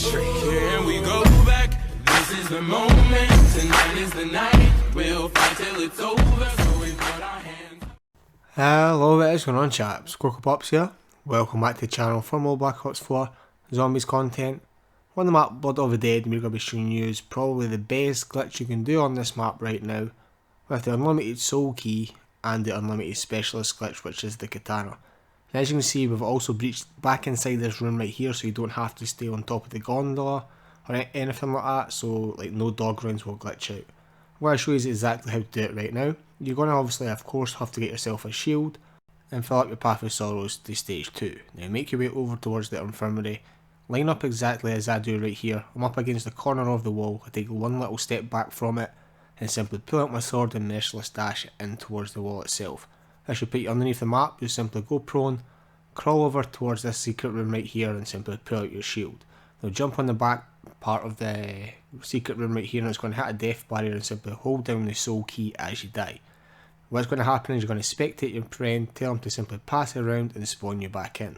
Can we go back? This is the moment. Tonight is the night. We'll fight till it's over. So we put our hands. Hello, what is going on, chaps? Coco Pops here. Welcome back to the channel for more Black Ops 4 Zombies content. On the map Blood of the Dead, we're going to be showing you is probably the best glitch you can do on this map right now, with the unlimited soul key and the unlimited specialist glitch, which is the katana. And as you can see, we've also breached back inside this room right here, so you don't have to stay on top of the gondola or anything like that, so like no dog rounds will glitch out. What I'll show you is exactly how to do it right now. You're going to obviously, of course, have to get yourself a shield and fill up your Path of Sorrows to stage 2. Now make your way over towards the infirmary, line up exactly as I do right here. I'm up against the corner of the wall, I take one little step back from it and simply pull out my sword and merciless dash in towards the wall itself. This should put you underneath the map. You simply go prone, crawl over towards this secret room right here and simply pull out your shield. Now jump on the back part of the secret room right here and it's going to hit a death barrier and simply hold down the soul key as you die. What's going to happen is you're going to spectate your friend, tell him to simply pass it around and spawn you back in.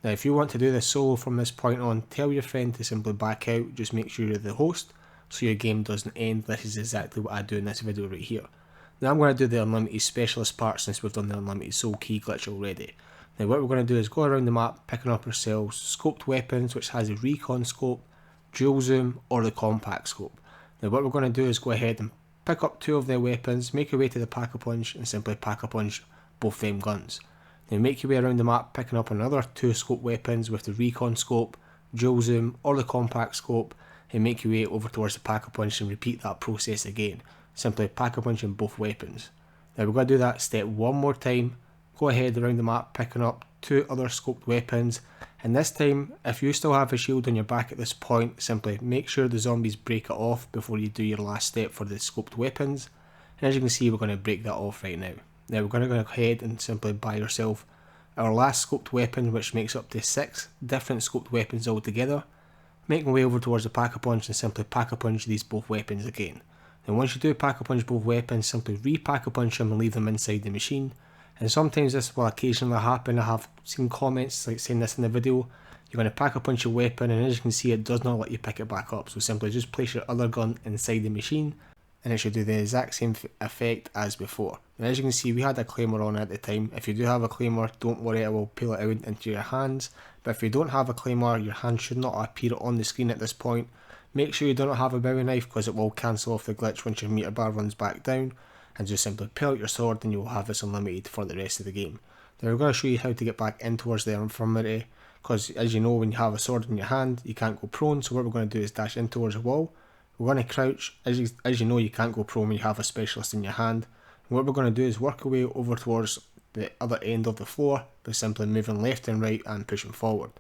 Now if you want to do this solo from this point on, tell your friend to simply back out, just make sure you're the host so your game doesn't end. This is exactly what I do in this video right here. Now I'm going to do the unlimited specialist part since we've done the unlimited soul key glitch already. Now what we're going to do is go around the map picking up ourselves scoped weapons, which has a recon scope, dual zoom or the compact scope. Now what we're going to do is go ahead and pick up 2 of their weapons, make your way to the pack-a-punch and simply pack-a-punch both them guns. Now make your way around the map picking up another 2 scope weapons with the recon scope, dual zoom or the compact scope and make your way over towards the pack-a-punch and repeat that process again. Simply pack-a-punching both weapons. Now we're going to do that step one more time. Go ahead around the map picking up 2 other scoped weapons, and this time if you still have a shield on your back at this point, simply make sure the zombies break it off before you do your last step for the scoped weapons. And as you can see, we're going to break that off right now. Now we're going to go ahead and simply buy yourself our last scoped weapon, which makes up to 6 different scoped weapons altogether. Make my way over towards the pack-a-punch and simply pack-a-punch these both weapons again. Then once you do pack-a-punch both weapons, simply re-pack-a-punch them and leave them inside the machine. And sometimes this will occasionally happen. I have seen comments like saying this in the video. You're going to pack-a-punch your weapon and as you can see it does not let you pick it back up. So simply just place your other gun inside the machine and it should do the exact same effect as before. And as you can see, we had a claymore on at the time. If you do have a claymore, don't worry, I will peel it out into your hands. But if you don't have a claymore, your hand should not appear on the screen at this point. Make sure you do not have a bowie knife because it will cancel off the glitch once your meter bar runs back down. And just simply pull out your sword and you will have this unlimited for the rest of the game. Now we're going to show you how to get back in towards the infirmary, because as you know, when you have a sword in your hand you can't go prone. So what we're going to do is dash in towards the wall. We're going to crouch. As you know, you can't go prone when you have a specialist in your hand. And what we're going to do is work our way over towards the other end of the floor by simply moving left and right and pushing forward.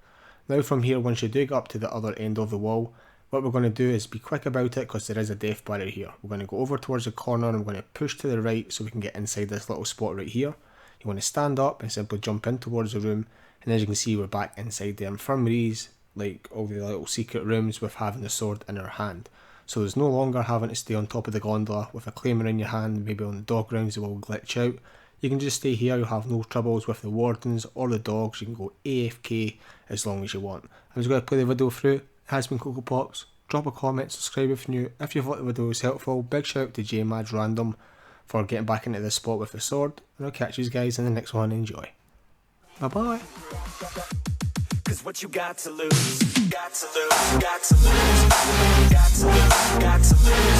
Now from here, once you do get up to the other end of the wall, what we're going to do is be quick about it because there is a death barrier here. We're going to go over towards the corner and we're going to push to the right so we can get inside this little spot right here. You want to stand up and simply jump in towards the room, and as you can see, we're back inside the infirmaries, like all the little secret rooms with having the sword in our hand. So there's no longer having to stay on top of the gondola with a claymore in your hand, maybe on the dog rounds it will glitch out. You can just stay here, you'll have no troubles with the wardens or the dogs. You can go AFK as long as you want. I'm just going to play the video through. It has been Coco Pops. Drop a comment, subscribe if you're new. If you thought the video was helpful, big shout out to Madz Random for getting back into this spot with the sword. And I'll catch you guys in the next one. Enjoy. Bye bye. Cause what you got to lose, got to lose, got to lose, got to lose, got to lose.